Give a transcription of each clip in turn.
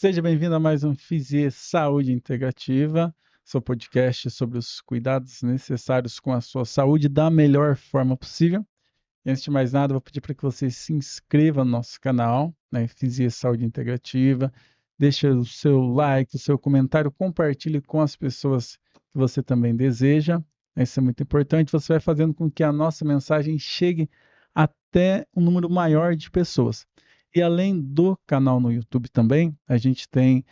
Seja bem-vindo a mais um Fisie Saúde Integrativa, seu podcast sobre os cuidados necessários com a sua saúde da melhor forma possível. E antes de mais nada, vou pedir para que você se inscreva no nosso canal, né, Fisie Saúde Integrativa, deixe o seu like, o seu comentário, compartilhe com as pessoas que você também deseja. Isso é muito importante. Você vai fazendo com que a nossa mensagem chegue até um número maior de pessoas. E além do canal no YouTube também, a gente tem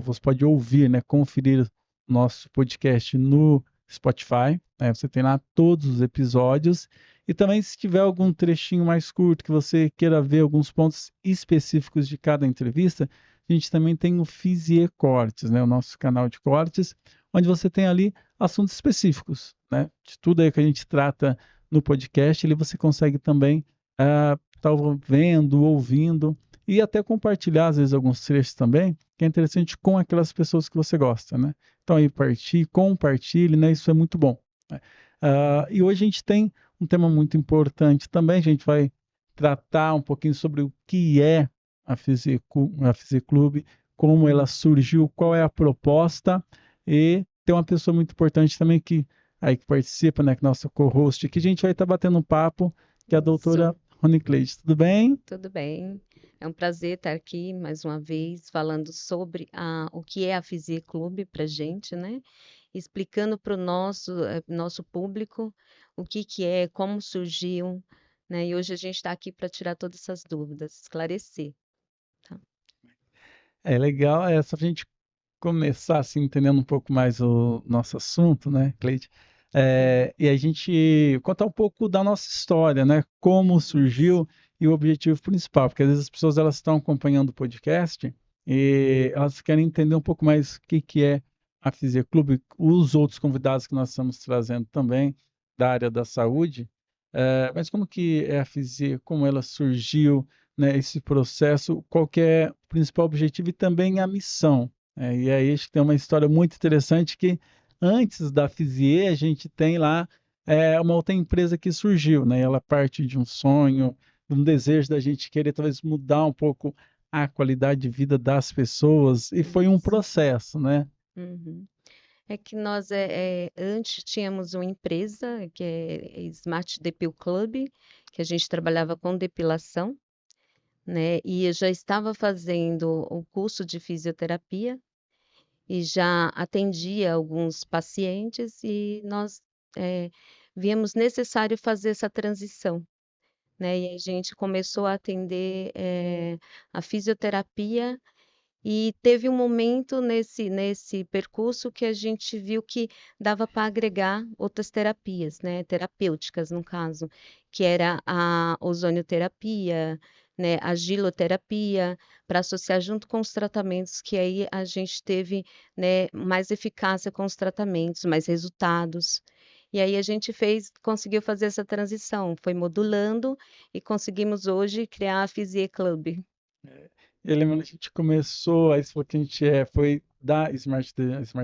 você pode ouvir, né, conferir nosso podcast no Spotify, né, você tem lá todos os episódios. E também, se tiver algum trechinho mais curto que você queira ver alguns pontos específicos de cada entrevista, a gente também tem o Fisie Cortes, né, o nosso canal de cortes, onde você tem ali assuntos específicos, né, de tudo aí que a gente trata no podcast, ali você consegue também estar vendo, ouvindo e até compartilhar, às vezes, alguns trechos também, que é interessante com aquelas pessoas que você gosta, né? Então, aí, compartilhe, né? Isso é muito bom, né? E hoje a gente tem um tema muito importante também, a gente vai tratar um pouquinho sobre o que é a Fisie Clube, como ela surgiu, qual é a proposta, e tem uma pessoa muito importante também que participa, né, que é nossa co-host, que a gente vai estar batendo um papo, que é a doutora Isso, Rony Cleide. Tudo bem? tudo bem. É um prazer estar aqui mais uma vez falando sobre o que é a Fisie Clube para gente, né? Explicando para o nosso público o que é, como surgiu, né? E hoje a gente está aqui para tirar todas essas dúvidas, esclarecer, tá? É legal, só pra gente começar assim, entendendo um pouco mais o nosso assunto, né, Cleide? Uhum. E a gente contar um pouco da nossa história, né? Como Isso. surgiu e o objetivo principal, porque às vezes as pessoas elas estão acompanhando o podcast e elas querem entender um pouco mais o que que é a Fisie Clube, os outros convidados que nós estamos trazendo também da área da saúde. Mas como que é a Fisie, como ela surgiu, né? Esse processo, qual que é o principal objetivo e também a missão. E aí acho que tem uma história muito interessante que antes da Fisie a gente tem lá uma outra empresa que surgiu, né? Ela parte de um sonho, de um desejo da gente querer talvez mudar um pouco a qualidade de vida das pessoas e foi um Isso. processo, né? Uhum. É que nós antes tínhamos uma empresa que é Smart Depil Club, que a gente trabalhava com depilação, né? E eu já estava fazendo o curso de fisioterapia e já atendia alguns pacientes e nós eh, víamos necessário fazer essa transição, né? E a gente começou a atender a fisioterapia e teve um momento nesse percurso que a gente viu que dava para agregar outras terapias, né, terapêuticas no caso, que era a ozonioterapia, né, a giloterapia, para associar junto com os tratamentos, que aí a gente teve, né, mais eficácia com os tratamentos, mais resultados. E aí a gente conseguiu fazer essa transição, foi modulando e conseguimos hoje criar a Fisie Club. Eu lembro que a gente começou, aí você falou que a gente foi da Smart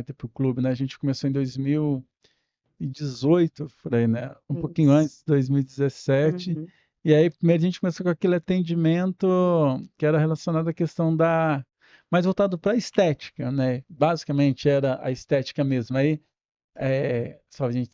People Club, né? A gente começou em 2018, por aí, né? Um pouquinho Isso. antes, 2017. Uhum. E aí, primeiro a gente começou com aquele atendimento que era relacionado à questão mais voltado para a estética, né? Basicamente era a estética mesmo. Aí só a gente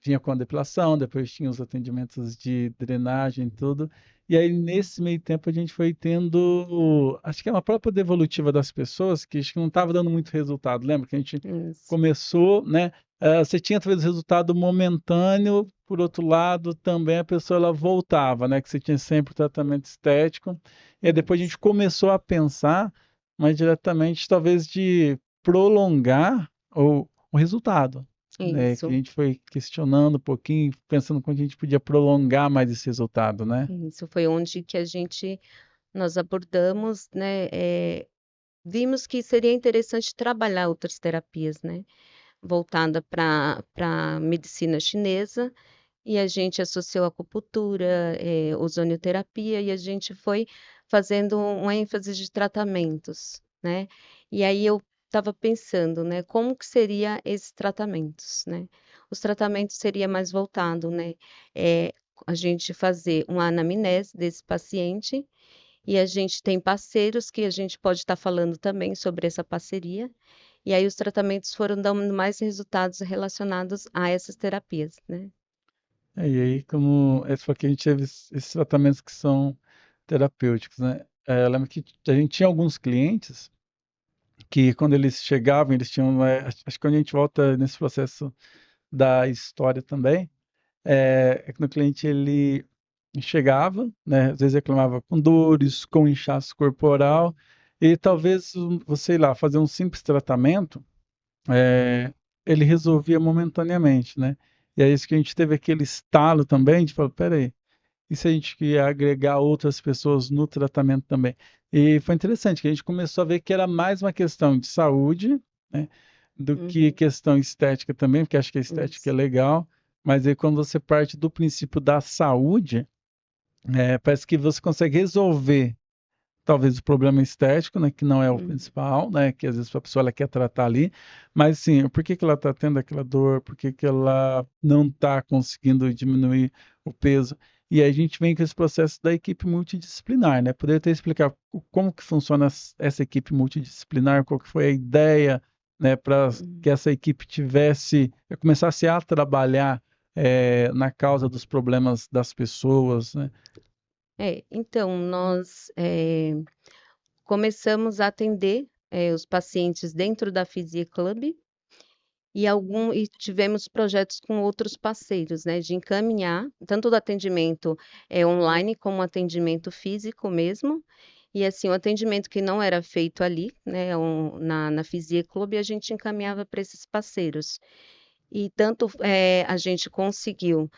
vinha com a depilação, depois tinha os atendimentos de drenagem e tudo. E aí, nesse meio tempo, a gente foi tendo, acho que é uma própria devolutiva das pessoas, que acho que não estava dando muito resultado. Lembra que a gente Isso, começou, né? Você tinha talvez resultado momentâneo, por outro lado, também a pessoa ela voltava, né? Que você tinha sempre o tratamento estético. E aí depois a isso, gente começou a pensar mais diretamente, talvez, de prolongar o resultado, né? Que a isso, gente foi questionando um pouquinho, pensando como a gente podia prolongar mais esse resultado, né? isso foi onde que nós abordamos, né, vimos que seria interessante trabalhar outras terapias, né, voltada para medicina chinesa, e a gente associou acupuntura, ozonioterapia, e a gente foi fazendo uma ênfase de tratamentos, né. E aí eu estava pensando, né, como que seria esses tratamentos, né. Os tratamentos seria mais voltado, né, a gente fazer uma anamnese desse paciente E a gente tem parceiros que a gente pode estar falando também sobre essa parceria. E aí os tratamentos foram dando mais resultados relacionados a essas terapias, né? E aí, como esse aqui, a gente teve esses tratamentos que são terapêuticos, né? Eu lembro que a gente tinha alguns clientes que quando eles chegavam, eles tinham, acho que quando a gente volta nesse processo da história também, é que no cliente ele chegava, né, às vezes reclamava com dores, com inchaço corporal, e talvez, você ir lá, fazer um simples tratamento, é, ele resolvia momentaneamente, né? E é isso que a gente teve aquele estalo também, de falar, peraí, e se a gente quer agregar outras pessoas no tratamento também? E foi interessante que a gente começou a ver que era mais uma questão de saúde, né, do que Uhum, questão estética também, porque acho que a estética é isso. legal, mas aí quando você parte do princípio da saúde, parece que você consegue resolver talvez o problema estético, né, que não é o Uhum, principal, né, que às vezes a pessoa ela quer tratar ali, mas sim, por que que ela está tendo aquela dor, por que que ela não está conseguindo diminuir o peso? E aí a gente vem com esse processo da equipe multidisciplinar, né? Poderia até explicar como que funciona essa equipe multidisciplinar, qual que foi a ideia, né, para que uhum. essa equipe começasse a trabalhar na causa dos problemas das pessoas, né? Então, nós começamos a atender os pacientes dentro da Physi Club e tivemos projetos com outros parceiros, né, de encaminhar tanto do atendimento online como atendimento físico mesmo. E assim, o atendimento que não era feito ali, né, na Physi Club, a gente encaminhava para esses parceiros. E tanto a gente conseguiu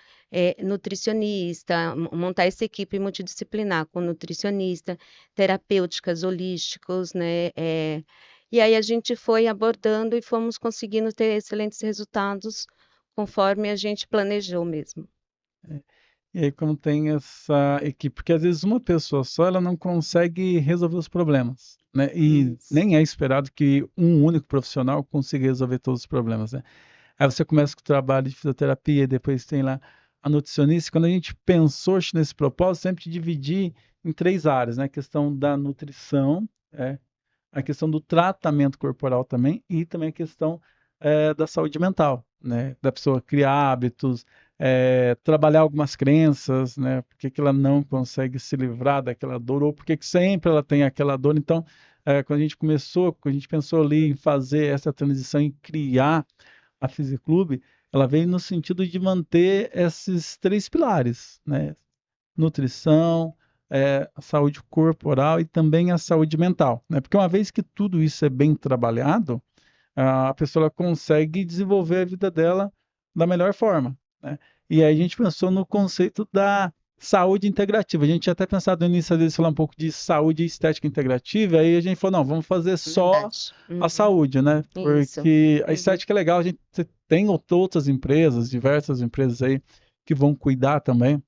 nutricionista, montar essa equipe multidisciplinar com nutricionista, terapêuticas holísticos, né? E aí a gente foi abordando e fomos conseguindo ter excelentes resultados conforme a gente planejou mesmo. E aí, como tem essa equipe, porque às vezes uma pessoa só ela não consegue resolver os problemas, né? E Isso. nem é esperado que um único profissional consiga resolver todos os problemas, né? Aí você começa com o trabalho de fisioterapia, depois tem lá a nutricionista. Quando a gente pensou nesse propósito, sempre dividir em três áreas, né? A questão da nutrição, a questão do tratamento corporal também e também a questão da saúde mental, né? Da pessoa criar hábitos, trabalhar algumas crenças, né? Por que que ela não consegue se livrar daquela dor ou por que que sempre ela tem aquela dor. Então, quando a gente pensou ali em fazer essa transição e criar a Fisiclube, ela veio no sentido de manter esses três pilares, né? Nutrição, a saúde corporal e também a saúde mental, né? Porque uma vez que tudo isso é bem trabalhado, a pessoa consegue desenvolver a vida dela da melhor forma, né? E aí a gente pensou no conceito da saúde integrativa. A gente tinha até pensado no início de falar um pouco de saúde e estética integrativa, aí a gente falou, não, vamos fazer só Verdade. a Uhum. saúde, né? Isso. Porque a Uhum. estética é legal, a gente tem outras empresas, diversas empresas aí que vão cuidar também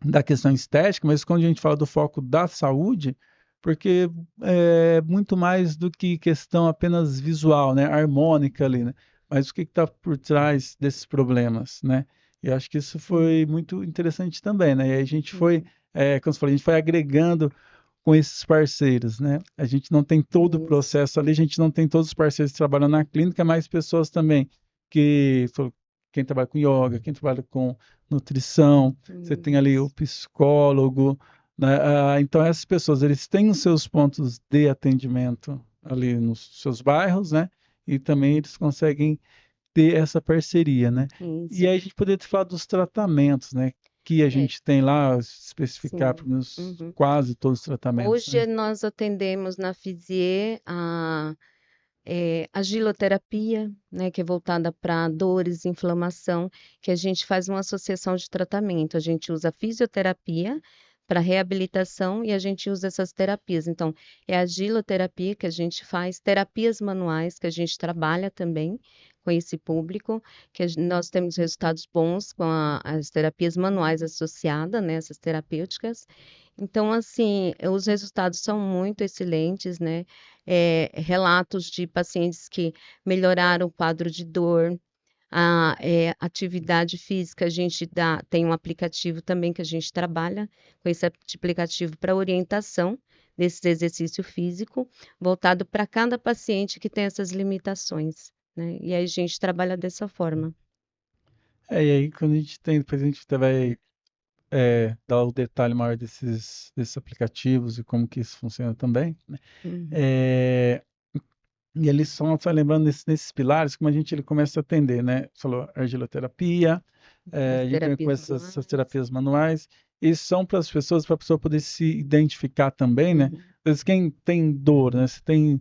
da questão estética, mas quando a gente fala do foco da saúde, porque é muito mais do que questão apenas visual, né, harmônica ali, né? Mas o que está por trás desses problemas, né? E eu acho que isso Sim. foi muito interessante também, né? E aí a gente foi, Uhum. como você falou, a gente foi agregando com esses parceiros, né? A gente não tem todo o Isso. processo ali, a gente não tem todos os parceiros trabalhando na clínica, mas pessoas também que quem trabalha com yoga, quem trabalha com nutrição, você tem ali o Isso. psicólogo, né? Então essas pessoas eles têm os seus pontos de atendimento ali nos seus bairros, né? E também eles conseguem ter essa parceria, né? E Isso. aí a gente poderia falar dos tratamentos, né? Que a É, gente tem lá, especificar sim. para nos Uhum. quase todos os tratamentos, né? Hoje nós atendemos na Fisier a giloterapia, né, que é voltada para dores, inflamação, que a gente faz uma associação de tratamento. A gente usa a fisioterapia para reabilitação e a gente usa essas terapias. Então, é a giloterapia que a gente faz, terapias manuais que a gente trabalha também com esse público, nós temos resultados bons com as terapias manuais associadas, né, essas terapêuticas. Então, assim, os resultados são muito excelentes, né? Relatos de pacientes que melhoraram o quadro de dor, Atividade física, a gente tem um aplicativo também que a gente trabalha com esse aplicativo para orientação desse exercício físico, voltado para cada paciente que tem essas limitações, né? E aí a gente trabalha dessa forma. E aí quando a gente tem, depois a gente até vai dar o detalhe maior desses aplicativos e como que isso funciona também, né? Uhum. É, e eles só lembrando nesses pilares, como ele começa a atender, né? Você falou argiloterapia, As a gente também terapias começa essas manuais. terapias manuais, e são para as pessoas, para a pessoa poder se identificar também, né? Uhum. Às vezes quem tem dor, né? Se tem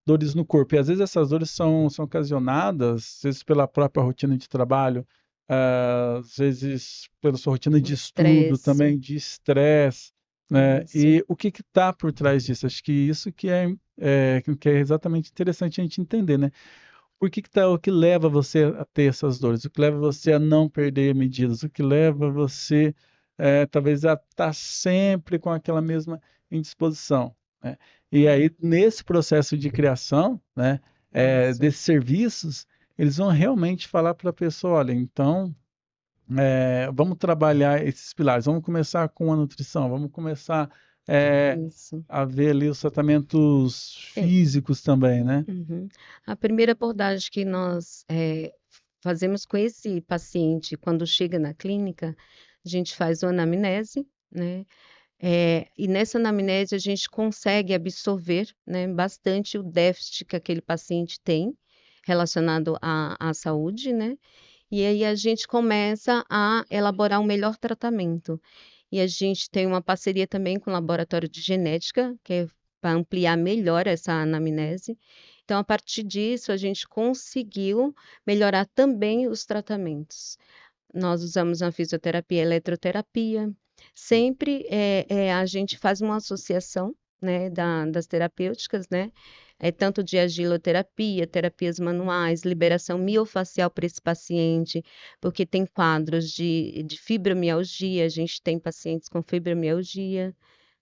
dores no corpo, e às vezes essas dores são ocasionadas, às vezes pela própria rotina de trabalho, às vezes pela sua rotina O de estudo estresse, também, de estresse, né? isso. E o que está por trás disso? Acho que isso que é exatamente interessante a gente entender, né? O que leva você a ter essas dores? O que leva você a não perder medidas? O que leva você, talvez, a estar sempre com aquela mesma indisposição, né? E aí, nesse processo de criação, né, Isso. desses serviços, eles vão realmente falar para a pessoa, olha, então, vamos trabalhar esses pilares, vamos começar com a nutrição, vamos começar, é, Isso. a ver ali os tratamentos É, físicos também, né? uhum. A primeira abordagem que nós fazemos com esse paciente quando chega na clínica, a gente faz uma anamnese, né? E nessa anamnese a gente consegue absorver, né, bastante o déficit que aquele paciente tem relacionado à saúde, né? E aí a gente começa a elaborar um melhor tratamento. E a gente tem uma parceria também com o laboratório de genética, que é para ampliar melhor essa anamnese. Então, a partir disso, a gente conseguiu melhorar também os tratamentos. Nós usamos a fisioterapia e a eletroterapia. Sempre a gente faz uma associação, né, das terapêuticas, né? Tanto de agiloterapia, terapias manuais, liberação miofacial para esse paciente, porque tem quadros de fibromialgia, a gente tem pacientes com fibromialgia,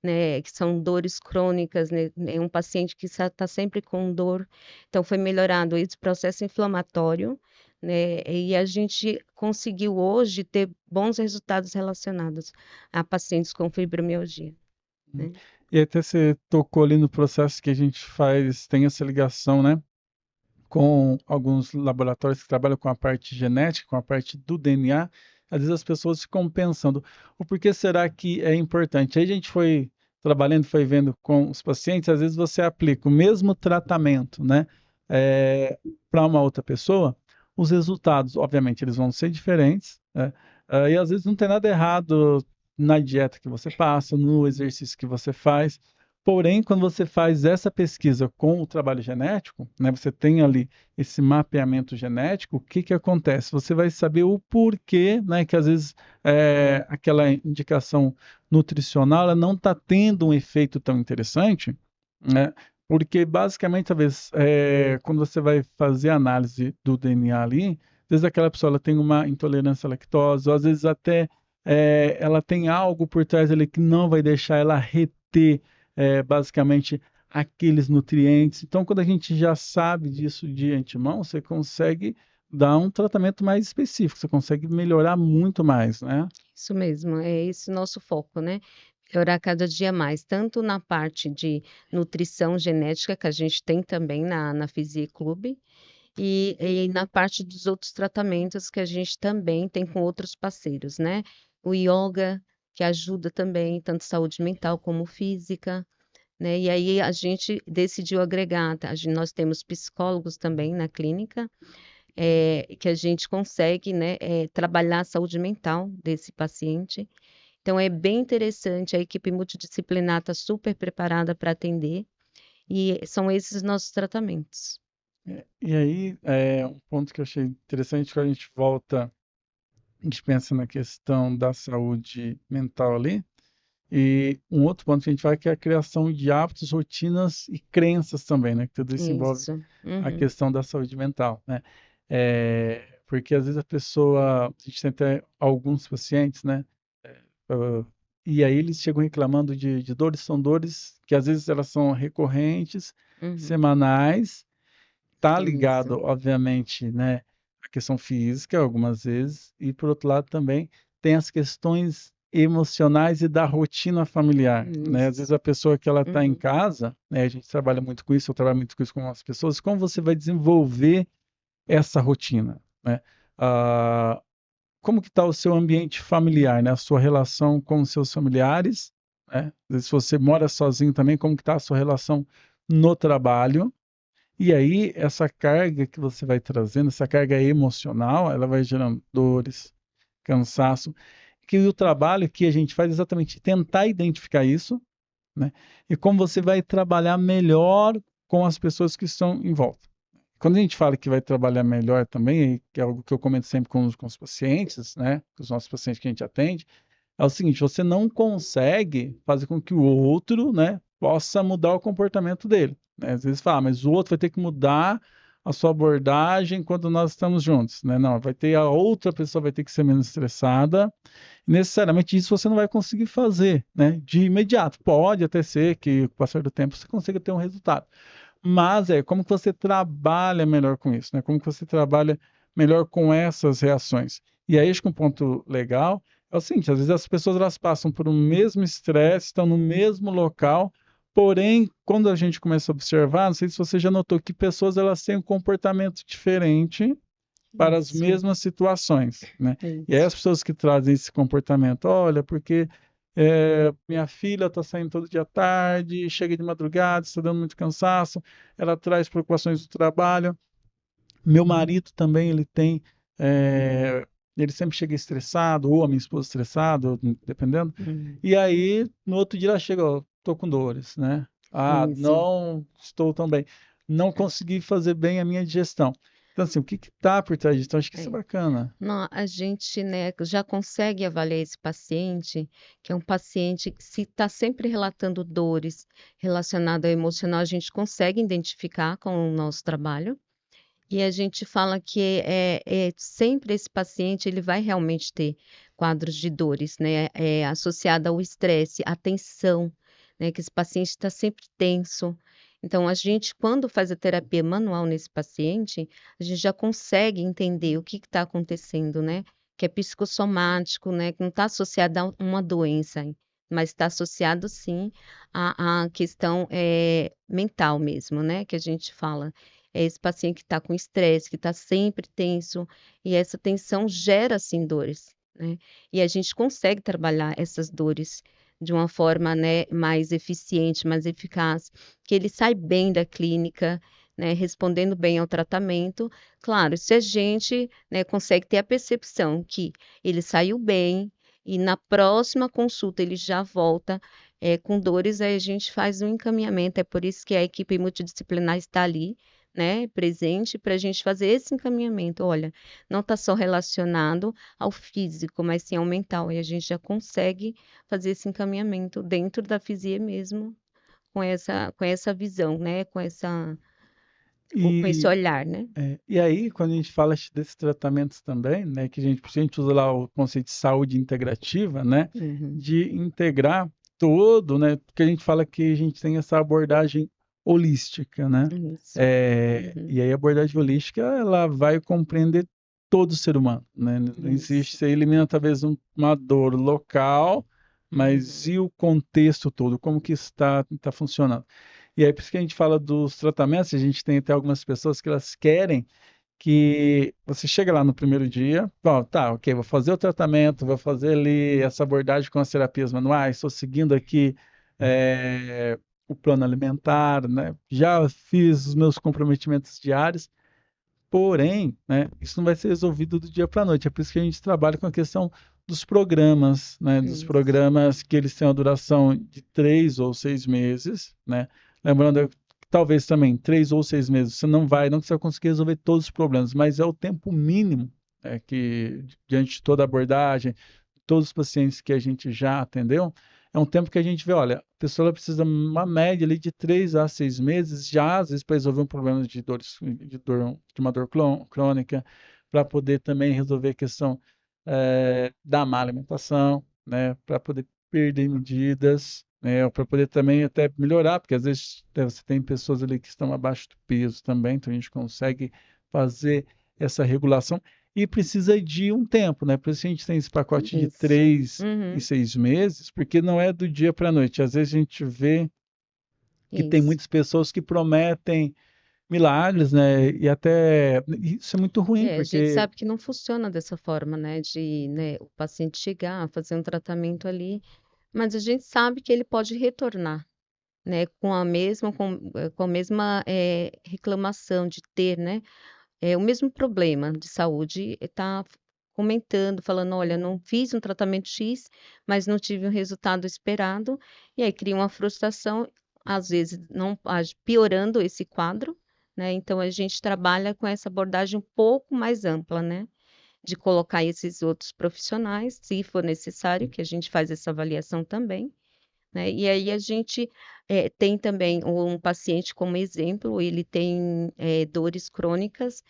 né, que são dores crônicas, né? É um paciente que está sempre com dor. Então, foi melhorado esse processo inflamatório, né? E a gente conseguiu hoje ter bons resultados relacionados a pacientes com fibromialgia, né? E até você tocou ali no processo que a gente faz, tem essa ligação, né, com alguns laboratórios que trabalham com a parte genética, com a parte do DNA. Às vezes as pessoas ficam pensando, o porquê será que é importante? Aí a gente foi trabalhando, foi vendo com os pacientes, às vezes você aplica o mesmo tratamento, né, para uma outra pessoa, os resultados, obviamente, eles vão ser diferentes, né? E às vezes não tem nada errado na dieta que você passa, no exercício que você faz. Porém, quando você faz essa pesquisa com o trabalho genético, né, você tem ali esse mapeamento genético, o que que acontece? Você vai saber o porquê, né, que às vezes aquela indicação nutricional ela não está tendo um efeito tão interessante, né? Porque basicamente, talvez, quando você vai fazer a análise do DNA ali, às vezes aquela pessoa ela tem uma intolerância à lactose, ou às vezes até ela tem algo por trás ali que não vai deixar ela reter basicamente aqueles nutrientes. Então, quando a gente já sabe disso de antemão, você consegue dar um tratamento mais específico, você consegue melhorar muito mais, né? Isso mesmo, é esse o nosso foco, né? Melhorar cada dia mais, tanto na parte de nutrição genética, que a gente tem também na Physi Club, e na parte dos outros tratamentos que a gente também tem com outros parceiros, né? O yoga, que ajuda também, tanto saúde mental como física, né? E aí a gente decidiu agregar, tá? Nós temos psicólogos também na clínica, que a gente consegue, né, trabalhar a saúde mental desse paciente. Então é bem interessante, a equipe multidisciplinar está super preparada para atender, e são esses nossos tratamentos. E aí, um ponto que eu achei interessante, quando a gente volta, a gente pensa na questão da saúde mental ali, e um outro ponto que a gente vai que é a criação de hábitos, rotinas e crenças também, né? Que tudo isso envolve Isso. a Uhum. questão da saúde mental, né? Porque às vezes a gente tem até alguns pacientes, né? ah, e aí eles chegam reclamando de dores, são dores que às vezes elas são recorrentes, Uhum. semanais, tá ligado, Isso. obviamente, né? questão física, algumas vezes, e por outro lado também tem as questões emocionais e da rotina familiar, né? Às vezes Isso. a pessoa que ela está em Uhum. casa, né? A gente trabalha muito com isso, eu trabalho muito com isso com as pessoas, como você vai desenvolver essa rotina, né? Ah, como que está o seu ambiente familiar, né? A sua relação com os seus familiares, né? Às vezes, se você mora sozinho também, como que está a sua relação no trabalho? E aí, essa carga que você vai trazendo, essa carga emocional, ela vai gerando dores, cansaço, que o trabalho que a gente faz é exatamente tentar identificar isso, né? E como você vai trabalhar melhor com as pessoas que estão em volta. Quando a gente fala que vai trabalhar melhor também, que é algo que eu comento sempre com os pacientes, né? Com os nossos pacientes que a gente atende, é o seguinte: você não consegue fazer com que o outro, né, possa mudar o comportamento dele, né? Às vezes fala, mas o outro vai ter que mudar a sua abordagem quando nós estamos juntos, né? Não, vai ter a outra pessoa vai ter que ser menos estressada. Necessariamente isso você não vai conseguir fazer, né? De imediato. Pode até ser que com o passar do tempo você consiga ter um resultado. Mas como que você trabalha melhor com isso, né? Como que você trabalha melhor com essas reações. E aí acho que um ponto legal é o seguinte: às vezes as pessoas elas passam por um mesmo estresse, estão no mesmo local, porém, quando a gente começa a observar, não sei se você já notou que pessoas elas têm um comportamento diferente para as Isso. mesmas situações, né? E aí Isso. as pessoas que trazem esse comportamento, olha, porque minha filha está saindo todo dia à tarde, chega de madrugada, está dando muito cansaço, ela traz preocupações do trabalho. Meu marido também, ele sempre chega estressado, ou a minha esposa estressada, dependendo. Hum. E aí, no outro dia ela chega, ó, tô com dores, né? Ah, Isso. não estou tão bem. Não consegui fazer bem a minha digestão. Então, assim, o que que tá por trás disso? Então, acho que isso é É. bacana. Não, a gente, né, já consegue avaliar esse paciente, que é um paciente que se está sempre relatando dores relacionadas ao emocional, a gente consegue identificar com o nosso trabalho. E a gente fala que sempre esse paciente ele vai realmente ter quadros de dores, né, associada ao estresse, à tensão, né, que esse paciente está sempre tenso. Então a gente, quando faz a terapia manual nesse paciente, a gente já consegue entender o que está acontecendo, né, que é psicossomático, né, que não está associado a uma doença, mas está associado sim à questão mental mesmo, né, que a gente fala. É esse paciente que está com estresse, que está sempre tenso, e essa tensão gera, assim, dores, né. E a gente consegue trabalhar essas dores de uma forma, né, mais eficiente, mais eficaz, que ele sai bem da clínica, né, respondendo bem ao tratamento. Claro, se a gente, né, consegue ter a percepção que ele saiu bem e na próxima consulta ele já volta, com dores, aí a gente faz um encaminhamento, é por isso que a equipe multidisciplinar está ali, né, presente para a gente fazer esse encaminhamento. Olha, não está só relacionado ao físico, mas sim ao mental. E a gente já consegue fazer esse encaminhamento dentro da fisia mesmo, com essa visão, né, com esse E, olhar, né. e aí, quando a gente fala desses tratamentos também, né, que a gente usa lá o conceito de saúde integrativa, né, Uhum. de integrar todo, né, porque a gente fala que a gente tem essa abordagem holística, né? Isso. Uhum. E aí a abordagem holística, ela vai compreender todo o ser humano, né? Não existe, Isso. você elimina talvez uma dor local, mas Uhum. e o contexto todo, como que está funcionando? E aí por isso que a gente fala dos tratamentos, a gente tem até algumas pessoas que elas querem que você chega lá no primeiro dia, ó, tá, ok, vou fazer o tratamento, vou fazer ali essa abordagem com as terapias manuais, estou seguindo aqui o plano alimentar, né? Já fiz os meus comprometimentos diários, porém, né, isso não vai ser resolvido do dia para a noite. É por isso que a gente trabalha com a questão dos programas, né? Dos Isso. programas que eles têm uma duração de 3 ou 6 meses, né? Lembrando que talvez também 3 ou 6 meses você não vai conseguir resolver todos os problemas, mas é o tempo mínimo que, diante de toda a abordagem, todos os pacientes que a gente já atendeu, é um tempo que a gente vê, olha, a pessoa ela precisa uma média ali de 3 a 6 meses, já às vezes para resolver um problema de uma dor crônica, para poder também resolver a questão da má alimentação, né, para poder perder medidas, né, para poder também até melhorar, porque às vezes você tem pessoas ali que estão abaixo do peso também, então a gente consegue fazer essa regulação e precisa de um tempo, né? Por isso a gente tem esse pacote de Isso. 3 e Uhum. 6 meses, porque não é do dia para a noite. Às vezes a gente vê que tem Isso. muitas pessoas que prometem milagres, né? E até isso é muito ruim, A gente porque sabe que não funciona dessa forma, né, de, né, o paciente chegar, fazer um tratamento ali, mas a gente sabe que ele pode retornar, né, com a mesma reclamação de ter, né, o mesmo problema de saúde, está comentando, falando, olha, não fiz um tratamento X, mas não tive o resultado esperado, e aí cria uma frustração, às vezes não piorando esse quadro, né? Então a gente trabalha com essa abordagem um pouco mais ampla, né? De colocar esses outros profissionais, se for necessário, que a gente faz essa avaliação também, né? E aí a gente tem também um paciente como exemplo, ele tem dores crônicas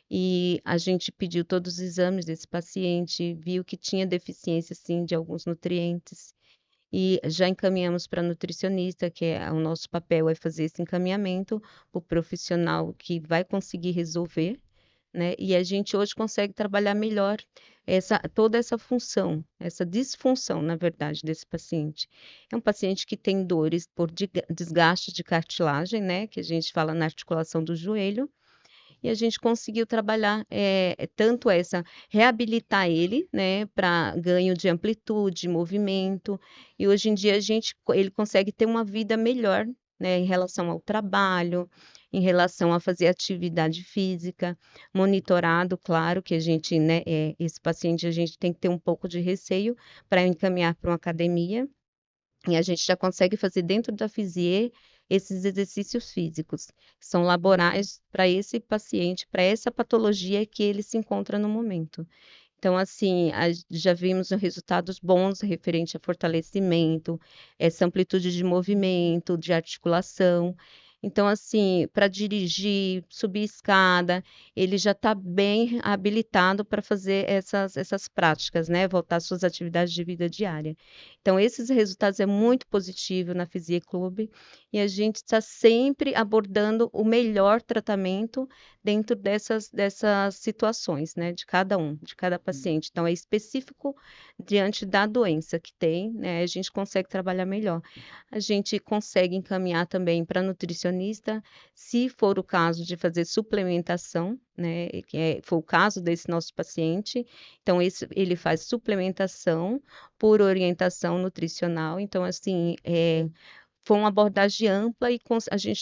e a gente pediu todos os exames desse paciente, viu que tinha deficiência, sim, de alguns nutrientes e já encaminhamos para nutricionista, que o nosso papel é fazer esse encaminhamento para o profissional que vai conseguir resolver, né? E a gente hoje consegue trabalhar melhor toda essa função, essa disfunção, na verdade, desse paciente. É um paciente que tem dores por desgaste de cartilagem, né? Que a gente fala na articulação do joelho, e a gente conseguiu trabalhar tanto reabilitar ele, né, para ganho de amplitude, movimento, e hoje em dia ele consegue ter uma vida melhor, né, em relação ao trabalho, em relação a fazer atividade física, monitorado, claro que a gente, né, esse paciente a gente tem que ter um pouco de receio para encaminhar para uma academia, e a gente já consegue fazer dentro da Fisier esses exercícios físicos, que são laborais para esse paciente, para essa patologia que ele se encontra no momento. Então, assim, já vimos resultados bons referente a fortalecimento, essa amplitude de movimento, de articulação. Então, assim, para dirigir, subir escada, ele já está bem habilitado para fazer essas práticas, né? Voltar às suas atividades de vida diária. Então, esses resultados é muito positivo na Fisie Clube e a gente está sempre abordando o melhor tratamento dentro dessas situações, né, de cada paciente. Então, é específico diante da doença que tem, né, a gente consegue trabalhar melhor. A gente consegue encaminhar também para nutricionista, se for o caso de fazer suplementação, né, foi o caso desse nosso paciente. Então, ele faz suplementação por orientação nutricional. Então, assim, foi uma abordagem ampla e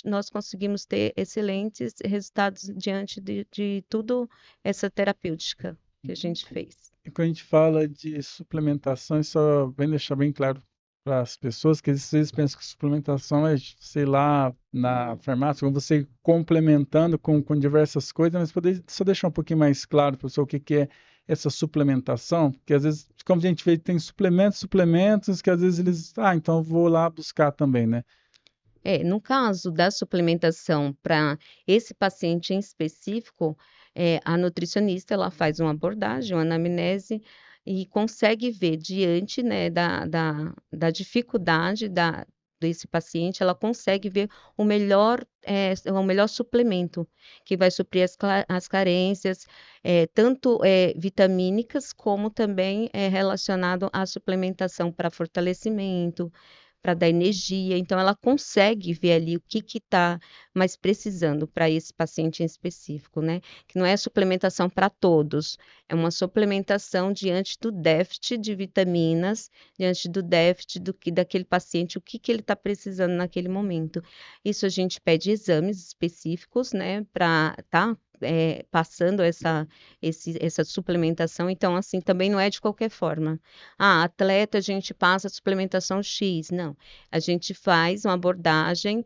nós conseguimos ter excelentes resultados diante de tudo essa terapêutica que a gente fez. e quando a gente fala de suplementação, isso só vem deixar bem claro para as pessoas que às vezes pensam que suplementação é, sei lá, na farmácia, com você complementando com diversas coisas, mas poder só deixar um pouquinho mais claro para o pessoal o que é essa suplementação, porque às vezes, como a gente vê, tem suplementos que às vezes eles, então eu vou lá buscar também, né? No caso da suplementação para esse paciente em específico, a nutricionista ela faz uma abordagem, uma anamnese e consegue ver diante, né, da dificuldade desse paciente, ela consegue ver o melhor suplemento que vai suprir as carências, tanto vitamínicas como também relacionado à suplementação para fortalecimento, para dar energia. Então, ela consegue ver ali o que está mais precisando para esse paciente em específico, né? Que não é suplementação para todos, é uma suplementação diante do déficit de vitaminas, diante do déficit daquele paciente, o que ele está precisando naquele momento. Isso a gente pede exames específicos, né, para estar passando essa suplementação. Então, assim, também não é de qualquer forma. Atleta, a gente passa a suplementação X. Não, a gente faz uma abordagem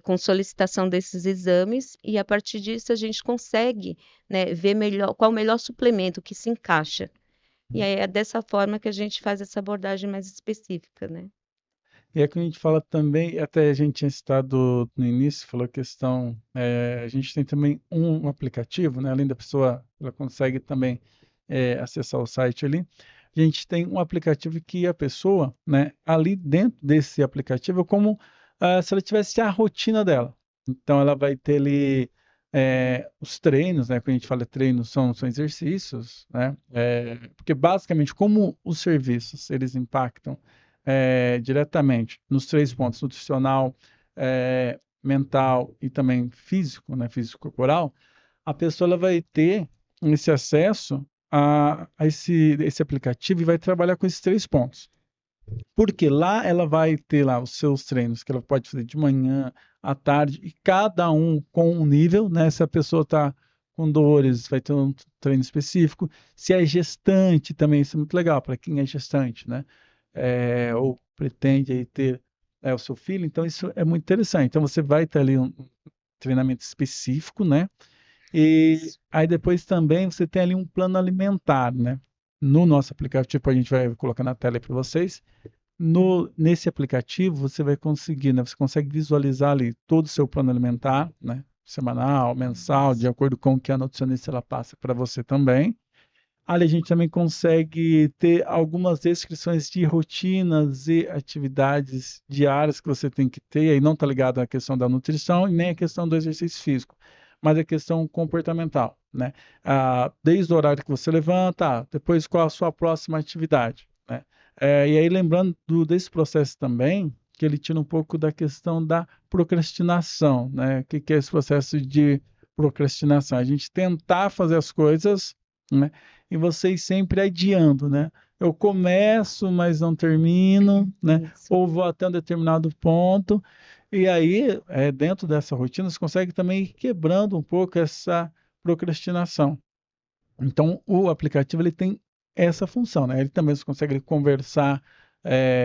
com solicitação desses exames e a partir disso a gente consegue, né, ver melhor qual o melhor suplemento que se encaixa. E aí é dessa forma que a gente faz essa abordagem mais específica, né? E é que a gente fala também, até a gente tinha citado no início, falou a questão, a gente tem também um aplicativo, né? Além da pessoa, ela consegue também acessar o site ali. A gente tem um aplicativo que a pessoa, né, ali dentro desse aplicativo, é como se ela tivesse a rotina dela. Então, ela vai ter ali, Os treinos, né? Quando a gente fala treinos, são exercícios, né? Porque basicamente, como os serviços eles impactam diretamente nos 3 pontos, nutricional, mental e também físico, né? Físico-corporal, a pessoa ela vai ter esse acesso a esse aplicativo e vai trabalhar com esses 3 pontos. Porque lá ela vai ter lá os seus treinos que ela pode fazer de manhã, à tarde, e cada um com um nível, né? Se a pessoa está com dores, vai ter um treino específico. Se é gestante também, isso é muito legal para quem é gestante, né? Ou pretende aí ter o seu filho, então isso é muito interessante. Então você vai ter ali um treinamento específico, né? E Isso. aí depois também você tem ali um plano alimentar, né? No nosso aplicativo, a gente vai colocar na tela aí para vocês. Nesse aplicativo, você vai conseguir, né? Você consegue visualizar ali todo o seu plano alimentar, né? Semanal, mensal, de Isso. acordo com o que a nutricionista ela passa para você também. Ali a gente também consegue ter algumas descrições de rotinas e atividades diárias que você tem que ter, e aí não está ligado à questão da nutrição e nem à questão do exercício físico, mas a questão comportamental, né? Desde o horário que você levanta, depois qual a sua próxima atividade, né? E aí lembrando desse processo também, que ele tira um pouco da questão da procrastinação, né? O que é esse processo de procrastinação? A gente tentar fazer as coisas, né? E vocês sempre adiando, né? Eu começo, mas não termino, né? Isso. Ou vou até um determinado ponto, e aí, dentro dessa rotina, você consegue também ir quebrando um pouco essa procrastinação. Então, o aplicativo ele tem essa função, né? Ele também você consegue conversar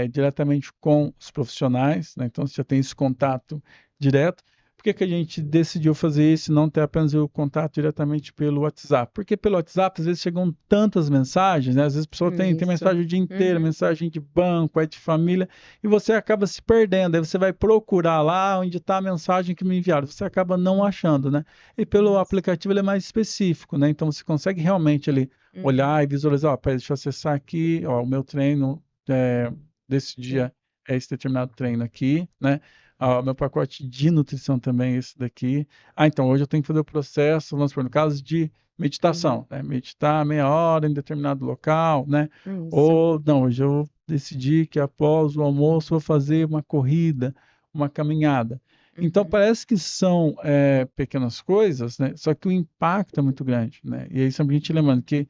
diretamente com os profissionais, né? Então, você já tem esse contato direto. Por que que a gente decidiu fazer isso e não ter apenas o contato diretamente pelo WhatsApp? Porque pelo WhatsApp, às vezes, chegam tantas mensagens, né? Às vezes a pessoa tem Isso. mensagem o dia inteiro, Uhum. mensagem de banco, de família, e você acaba se perdendo. Aí você vai procurar lá onde está a mensagem que me enviaram. Você acaba não achando, né? E pelo Isso. aplicativo ele é mais específico, né? Então você consegue realmente ali Uhum. olhar e visualizar, ó, peraí, deixa eu acessar aqui, ó, o meu treino desse Sim. dia é esse determinado treino aqui, né? O meu pacote de nutrição também é esse daqui. Então hoje eu tenho que fazer o processo, vamos supor, no caso de meditação, Uhum. né? Meditar meia hora em determinado local, né? Isso. Ou não, hoje eu decidi que após o almoço vou fazer uma corrida, uma caminhada. Então Uhum. parece que são pequenas coisas, né? Só que o impacto é muito grande, né? E aí sempre a gente lembrando que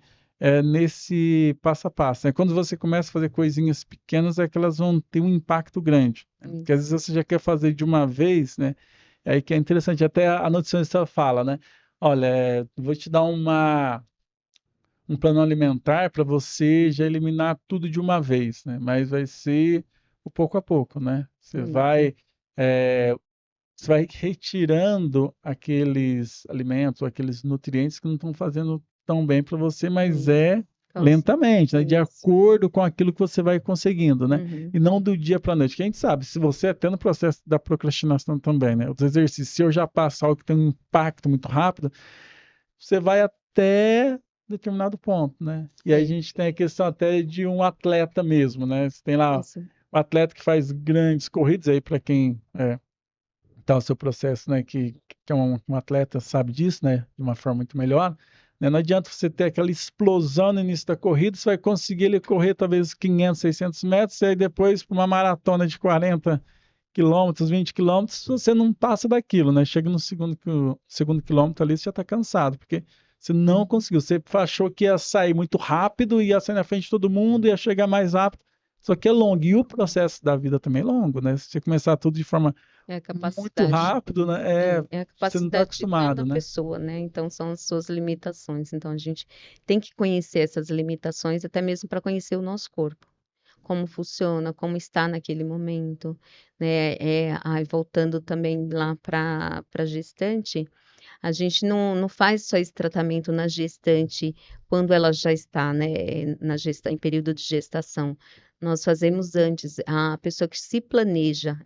nesse passo a passo, né? Quando você começa a fazer coisinhas pequenas, é que elas vão ter um impacto grande, né? Porque às vezes Isso. você já quer fazer de uma vez, né? É aí que é interessante, até a nutricionista fala, né? Olha, vou te dar um plano alimentar para você já eliminar tudo de uma vez, né? Mas vai ser o pouco a pouco, né? Isso. É, você vai retirando aqueles alimentos, aqueles nutrientes que não estão fazendo tão bem para você, mas Isso. é Calça. lentamente, né? De Isso. acordo com aquilo que você vai conseguindo, né? Uhum. E não do dia para a noite. Que a gente sabe, se você até no processo da procrastinação também, né? Os exercícios, se eu já passar algo que tem um impacto muito rápido, você vai até determinado ponto, né? E aí a É. gente tem a questão até de um atleta mesmo, né? Você tem lá Isso. o atleta que faz grandes corridas aí para quem tá o seu processo, né, que é um atleta sabe disso, né, de uma forma muito melhor, né, não adianta você ter aquela explosão no início da corrida, você vai conseguir ele correr talvez 500, 600 metros, e aí depois para uma maratona de 40 quilômetros, 20 quilômetros, você não passa daquilo, né, chega no segundo quilômetro ali, você já está cansado, porque você não conseguiu, você achou que ia sair muito rápido, ia sair na frente de todo mundo, ia chegar mais rápido, só que é longo, e o processo da vida também é longo, né, se você começar tudo de forma É a muito capacidade. rápido, né? É a Você não está capacidade de cada acostumado, né? pessoa, né? Então são as suas limitações. Então a gente tem que conhecer essas limitações, até mesmo para conhecer o nosso corpo, como funciona, como está naquele momento, né? Aí voltando também lá para gestante, a gente não faz só esse tratamento na gestante quando ela já está, né, em período de gestação. Nós fazemos antes. A pessoa que se planeja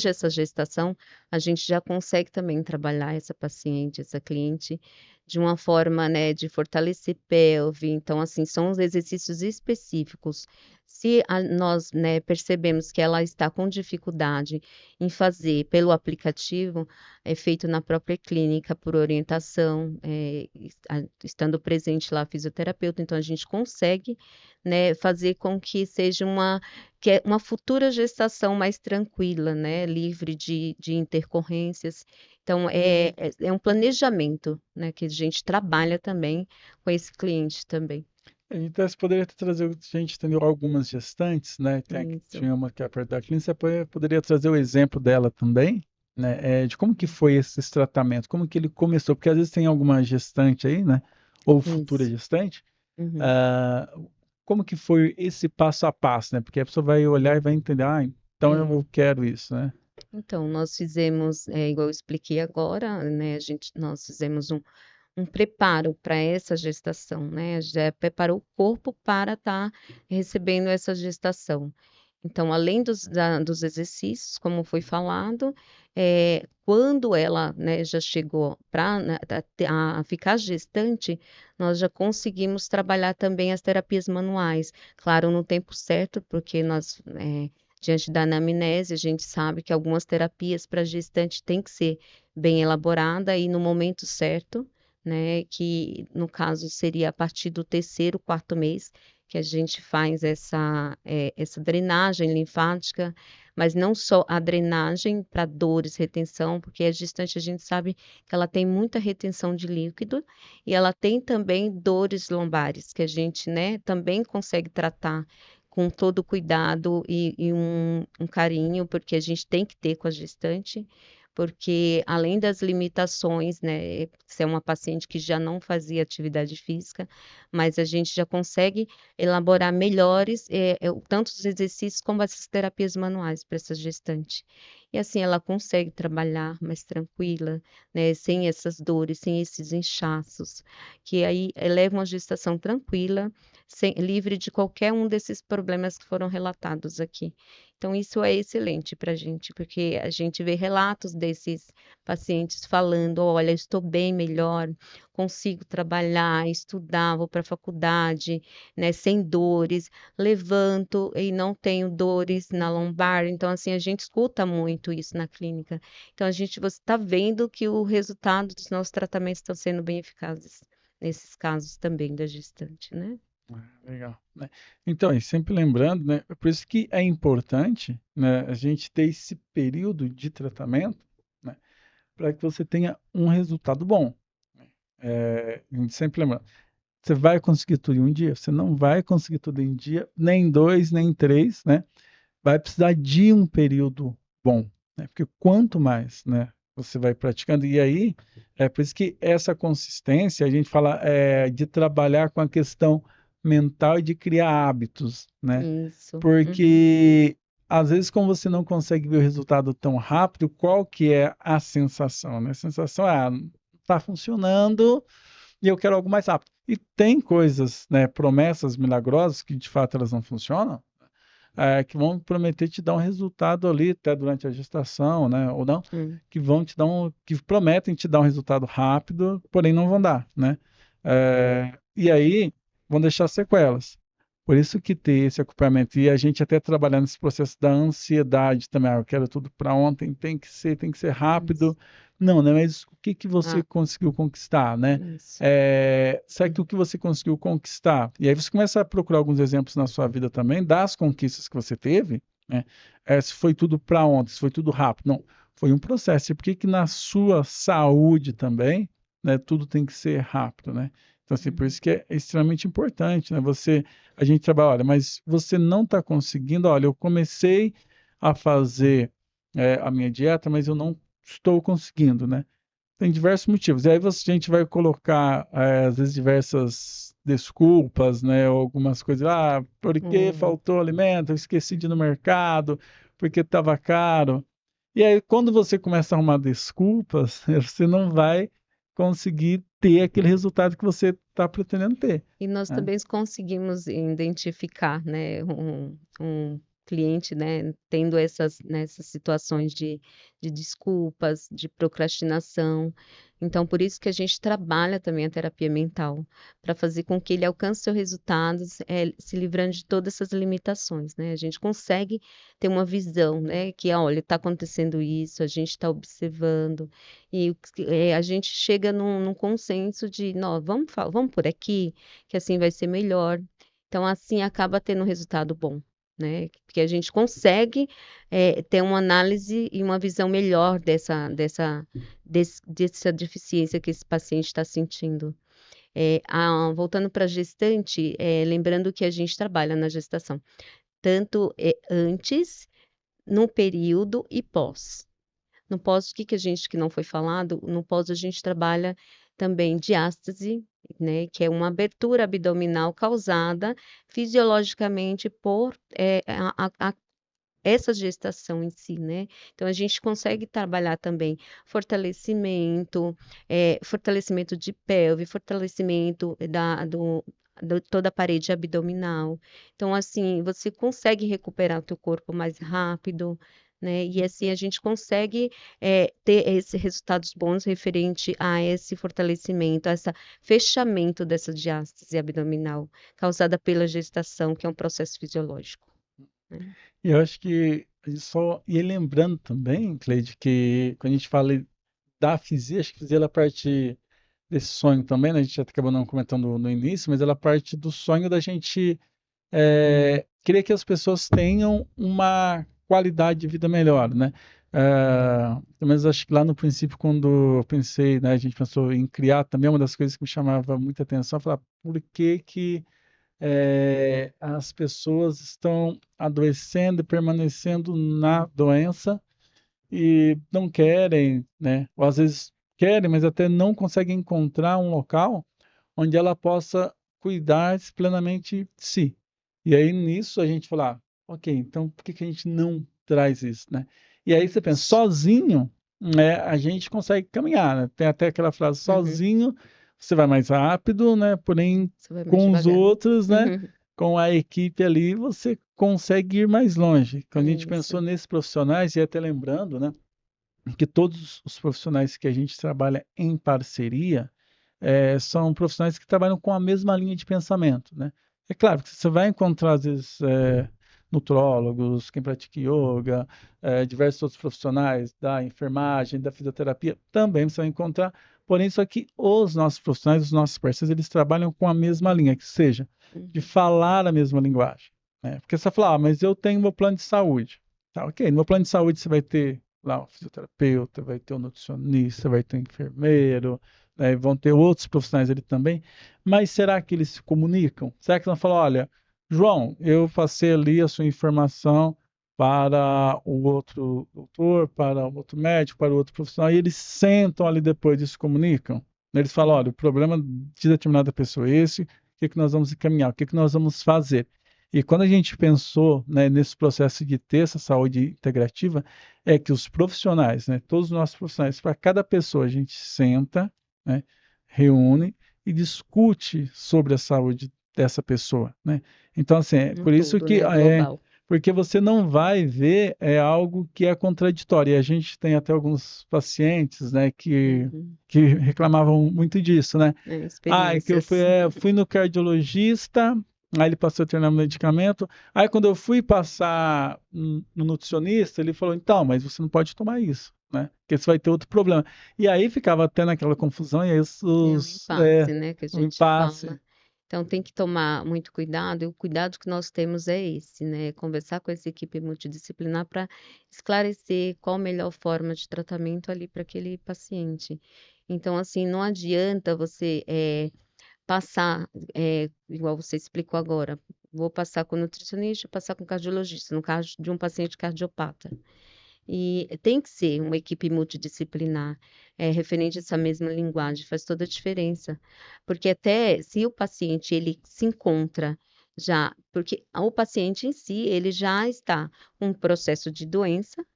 essa gestação, a gente já consegue também trabalhar essa paciente, essa cliente, de uma forma, né, de fortalecer pelve. Então, assim, são os exercícios específicos. Se nós, né, percebemos que ela está com dificuldade em fazer pelo aplicativo, é feito na própria clínica por orientação, estando presente lá a fisioterapeuta, então a gente consegue, né, fazer com que seja uma futura gestação mais tranquila, né, livre de intercorrências. Então, é um planejamento, né, que a gente trabalha também com esse cliente também. Então, você poderia trazer, a gente entendeu algumas gestantes, né? Isso, Tinha uma que é perto da clínica, você poderia trazer o exemplo dela também, né? De como que foi esse tratamento, como que ele começou, porque às vezes tem alguma gestante aí, né? Ou futura isso. gestante, Uhum. ah, como que foi esse passo a passo, né? Porque a pessoa vai olhar e vai entender, então É. eu quero isso, né? Então, nós fizemos, igual eu expliquei agora, né, nós fizemos um preparo para essa gestação, né? Já preparou o corpo para estar recebendo essa gestação. Então, além dos exercícios, como foi falado, quando ela, né, já chegou para a ficar gestante, nós já conseguimos trabalhar também as terapias manuais, claro, no tempo certo, porque diante da anamnese, a gente sabe que algumas terapias para gestante têm que ser bem elaborada e no momento certo, né, que no caso seria a partir do terceiro, quarto mês, que a gente faz essa drenagem linfática, mas não só a drenagem para dores, retenção, porque a gestante a gente sabe que ela tem muita retenção de líquido e ela tem também dores lombares, que a gente, né, também consegue tratar com todo cuidado e um carinho, porque a gente tem que ter com a gestante, porque além das limitações, né, se é uma paciente que já não fazia atividade física, mas a gente já consegue elaborar melhores, tanto os exercícios como essas terapias manuais para essa gestante. E assim ela consegue trabalhar mais tranquila, né, sem essas dores, sem esses inchaços, que aí leva uma gestação tranquila, livre de qualquer um desses problemas que foram relatados aqui. Então, isso é excelente para a gente, porque a gente vê relatos desses pacientes falando: olha, estou bem melhor, consigo trabalhar, estudar, vou para a faculdade, né, sem dores, levanto e não tenho dores na lombar. Então, assim, a gente escuta muito isso na clínica. Então, você está vendo que o resultado dos nossos tratamentos estão sendo bem eficazes nesses casos também da gestante, né? Legal, né? Então, e sempre lembrando, né? Por isso que é importante, né, a gente ter esse período de tratamento, né, para que você tenha um resultado bom. A gente sempre lembra, você vai conseguir tudo em um dia? Você não vai conseguir tudo em um dia, nem em dois, nem em três, né? Vai precisar de um período bom, né? Porque quanto mais, né, você vai praticando, e aí é por isso que essa consistência a gente fala de trabalhar com a questão mental e de criar hábitos, né? Isso. Uhum. Porque às vezes, como você não consegue ver o resultado tão rápido, qual que é a sensação, né? A sensação é, tá funcionando e eu quero algo mais rápido. E tem coisas, né, promessas milagrosas que de fato elas não funcionam, que vão prometer te dar um resultado ali até durante a gestação, né? Ou não, Hum. que vão te dar que prometem te dar um resultado rápido, porém não vão dar, né? E aí vão deixar sequelas. Por isso que ter esse acompanhamento e a gente até trabalhar nesse processo da ansiedade também. Eu quero tudo para ontem, tem que ser Isso. rápido. Não, né? Mas o que que você Ah, conseguiu conquistar, né? isso. Sabe que o que você conseguiu conquistar? E aí você começa a procurar alguns exemplos na sua vida também das conquistas que você teve, né? Se foi tudo para ontem, se foi tudo rápido. Não, foi um processo. E por que que na sua saúde também, né, tudo tem que ser rápido, né? Então, assim, por Uhum. isso que é extremamente importante, né? A gente trabalha, olha, mas você não está conseguindo, olha, eu comecei a fazer a minha dieta, mas eu não estou conseguindo, né? Tem diversos motivos. E aí a gente vai colocar, às vezes, diversas desculpas, né? Ou algumas coisas. Porque Hum. faltou alimento, eu esqueci de ir no mercado, porque estava caro. E aí, quando você começa a arrumar desculpas, você não vai conseguir ter aquele resultado que você está pretendendo ter, E nós né? também conseguimos identificar, né, cliente, né, tendo nessas situações de desculpas, de procrastinação. Então, por isso que a gente trabalha também a terapia mental, para fazer com que ele alcance seus resultados, se livrando de todas essas limitações, né? A gente consegue ter uma visão, né, que, olha, está acontecendo isso, a gente está observando, e a gente chega num consenso de, não, vamos por aqui, que assim vai ser melhor. Então, assim, acaba tendo um resultado bom, né? Porque a gente consegue ter uma análise e uma visão melhor dessa deficiência que esse paciente está sentindo. Voltando para a gestante, lembrando que a gente trabalha na gestação, tanto antes, no período e pós. No pós, o que que a gente, que não foi falado, no pós a gente trabalha também diástase, né, que é uma abertura abdominal causada fisiologicamente por essa gestação em si, né? Então a gente consegue trabalhar também fortalecimento de pelve, fortalecimento toda a parede abdominal. Então, assim, você consegue recuperar o teu corpo mais rápido, né? E assim a gente consegue ter esses resultados bons referente a esse fortalecimento, a esse fechamento dessa diástase abdominal causada pela gestação, que é um processo fisiológico, né? E eu acho que a gente só ia lembrando também, Cleide, que quando a gente fala da fisia, acho que fisia ela parte desse sonho também, né? A gente já acabou não comentando no início, mas ela parte do sonho da gente querer que as pessoas tenham uma qualidade de vida melhor, né? Mas acho que lá no princípio, quando eu pensei, né, a gente pensou em criar também, uma das coisas que me chamava muita atenção, falar por que que as pessoas estão adoecendo e permanecendo na doença e não querem, né? Ou às vezes querem, mas até não conseguem encontrar um local onde ela possa cuidar plenamente de si. E aí nisso a gente fala, ok, então por que que a gente não traz isso, né? E aí você pensa, sozinho, né, a gente consegue caminhar, né? Tem até aquela frase, Uhum. sozinho você vai mais rápido, né? Porém, Você vai mais com os devagar. outros, né? Uhum. Com a equipe ali, você consegue ir mais longe. Quando a gente Isso. pensou nesses profissionais, e até lembrando, né, que todos os profissionais que a gente trabalha em parceria são profissionais que trabalham com a mesma linha de pensamento, né? É claro que você vai encontrar, às vezes, nutrólogos, quem pratica yoga, diversos outros profissionais da enfermagem, da fisioterapia, também você vai encontrar. Porém, só que os nossos profissionais, os nossos parceiros, eles trabalham com a mesma linha, que seja de Uhum. falar a mesma linguagem, né? Porque você vai falar, mas eu tenho meu plano de saúde. Tá, ok, no meu plano de saúde você vai ter lá um fisioterapeuta, vai ter um nutricionista, vai ter um enfermeiro, né, vão ter outros profissionais ali também, mas será que eles se comunicam? Será que eles vão falar, olha, João, eu passei ali a sua informação para o outro doutor, para o outro médico, para o outro profissional, e eles sentam ali depois e se comunicam? Eles falam, olha, o problema de determinada pessoa é esse, o que que nós vamos encaminhar, o que que nós vamos fazer? E quando a gente pensou, né, nesse processo de ter essa saúde integrativa, é que os profissionais, né, todos os nossos profissionais, para cada pessoa a gente senta, né, reúne e discute sobre a saúde dessa pessoa, né? Então, assim, é Um por isso todo, que né? Global. porque você não vai ver algo que é contraditório. E a gente tem até alguns pacientes, né, Uhum. que reclamavam muito disso, né? Ah, é que Experiências. fui no cardiologista, aí ele passou a terminar o medicamento. Aí quando eu fui passar no nutricionista, ele falou, então, mas você não pode tomar isso, né? Porque você vai ter outro problema. E aí ficava até naquela confusão, e aí É um impasse, né, que a um gente impasse. fala. Então tem que tomar muito cuidado, e o cuidado que nós temos é esse, né? Conversar com essa equipe multidisciplinar para esclarecer qual a melhor forma de tratamento ali para aquele paciente. Então, assim, não adianta você passar, igual você explicou agora, vou passar com o nutricionista, passar com o cardiologista, no caso de um paciente cardiopata. E tem que ser uma equipe multidisciplinar, referente a essa mesma linguagem, faz toda a diferença. Porque até se o paciente ele se encontra já, porque o paciente em si, ele já está com um processo de doença,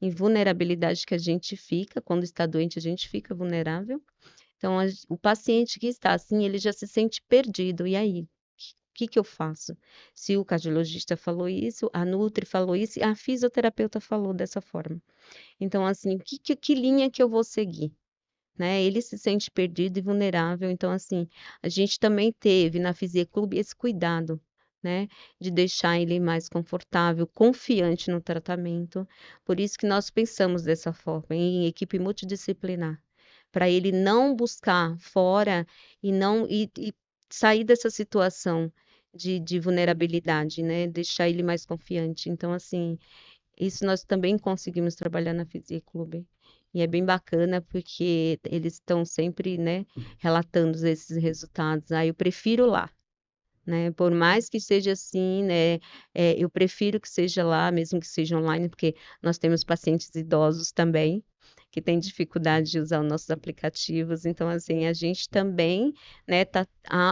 em vulnerabilidade que a gente fica, quando está doente a gente fica vulnerável. Então, o paciente que está assim, ele já se sente perdido. E aí? que que eu faço? Se o cardiologista falou isso, a Nutri falou isso, a fisioterapeuta falou dessa forma. Então, assim, que linha que eu vou seguir? Né? Ele se sente perdido e vulnerável. Então, assim, a gente também teve na Fisieclube esse cuidado, né? De deixar ele mais confortável, confiante no tratamento. Por isso que nós pensamos dessa forma, em equipe multidisciplinar, para ele não buscar fora e não e sair dessa situação de vulnerabilidade, né? Deixar ele mais confiante. Então, assim, isso nós também conseguimos trabalhar na Fisieclube. E é bem bacana porque eles estão sempre, né, relatando esses resultados. Ah, eu prefiro lá, né? Por mais que seja assim, né? Eu prefiro que seja lá, mesmo que seja online, porque nós temos pacientes idosos também que têm dificuldade de usar os nossos aplicativos. Então, assim, a gente também, né, tá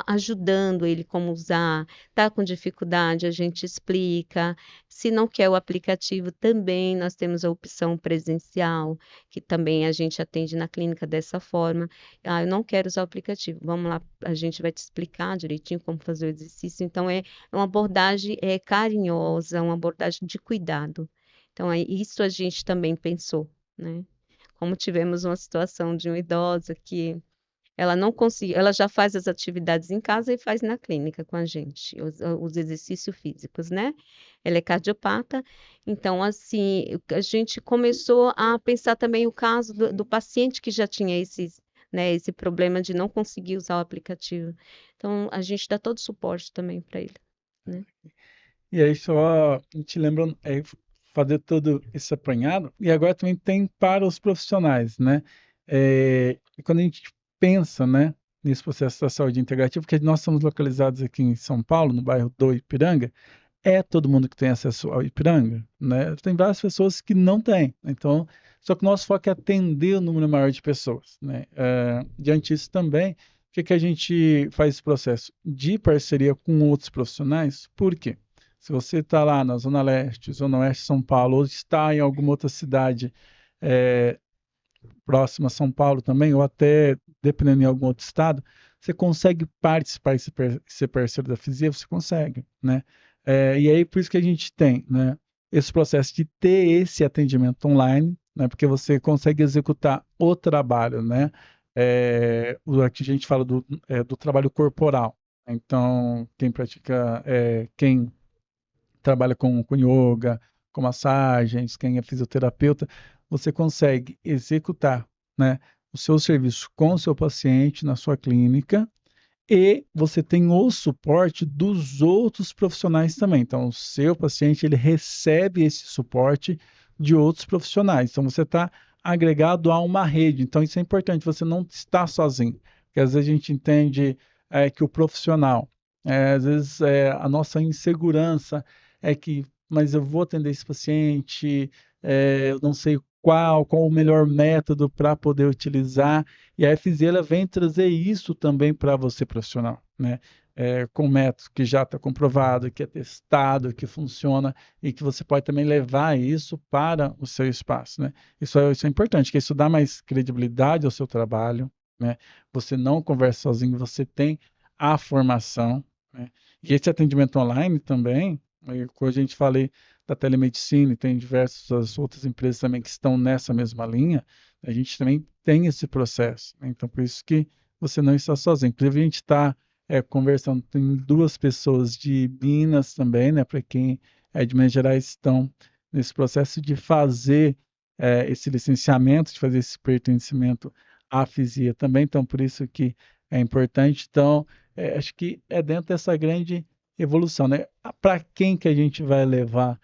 ajudando ele como usar. Tá com dificuldade, a gente explica. Se não quer o aplicativo, também nós temos a opção presencial, que também a gente atende na clínica dessa forma. Ah, eu não quero usar o aplicativo. Vamos lá, a gente vai te explicar direitinho como fazer o exercício. Então, é uma abordagem carinhosa, uma abordagem de cuidado. Então, isso a gente também pensou, né? Como tivemos uma situação de uma idosa que ela não conseguiu, ela já faz as atividades em casa e faz na clínica com a gente, os exercícios físicos, né? Ela é cardiopata, então, assim, a gente começou a pensar também o caso do paciente que já tinha esses, né, esse problema de não conseguir usar o aplicativo. Então, a gente dá todo o suporte também para ele, né? E aí só te lembrando, fazer todo esse apanhado, e agora também tem para os profissionais, né? E quando a gente pensa, né, nesse processo da saúde integrativa, porque nós estamos localizados aqui em São Paulo, no bairro do Ipiranga, é todo mundo que tem acesso ao Ipiranga, né? Tem várias pessoas que não têm. Então, só que o nosso foco é atender o número maior de pessoas, né? Diante disso também, o que que a gente faz esse processo? De parceria com outros profissionais, por quê? Se você está lá na Zona Leste, Zona Oeste de São Paulo, ou está em alguma outra cidade é, próxima a São Paulo também, ou até dependendo em algum outro estado, você consegue participar e ser parceiro da FISIA, você consegue, né? E aí por isso que a gente tem, né, esse processo de ter esse atendimento online, né, porque você consegue executar o trabalho, né? Aqui a gente fala do trabalho corporal. Então, quem trabalha com yoga, com massagens, quem é fisioterapeuta, você consegue executar, né, o seu serviço com o seu paciente na sua clínica e você tem o suporte dos outros profissionais também. Então, o seu paciente ele recebe esse suporte de outros profissionais. Então, você está agregado a uma rede. Então, isso é importante. Você não está sozinho. Porque às vezes a gente entende que o profissional, às vezes a nossa insegurança é que, mas eu vou atender esse paciente, eu não sei qual o melhor método para poder utilizar. E a FZ ela vem trazer isso também para você profissional, né? Com método que já está comprovado, que é testado, que funciona e que você pode também levar isso para o seu espaço, né? Isso é importante, que isso dá mais credibilidade ao seu trabalho, né? Você não conversa sozinho, você tem a formação, né? E esse atendimento online também, como a gente falei da telemedicina, e tem diversas outras empresas também que estão nessa mesma linha, a gente também tem esse processo, né? Então, por isso que você não está sozinho. Inclusive, a gente está conversando, tem duas pessoas de Minas também, né? Para quem é de Minas Gerais, estão nesse processo de fazer esse licenciamento, de fazer esse pertencimento à FISIA também. Então, por isso que é importante. Então, acho que é dentro dessa grande evolução, né? Para quem que a gente vai levar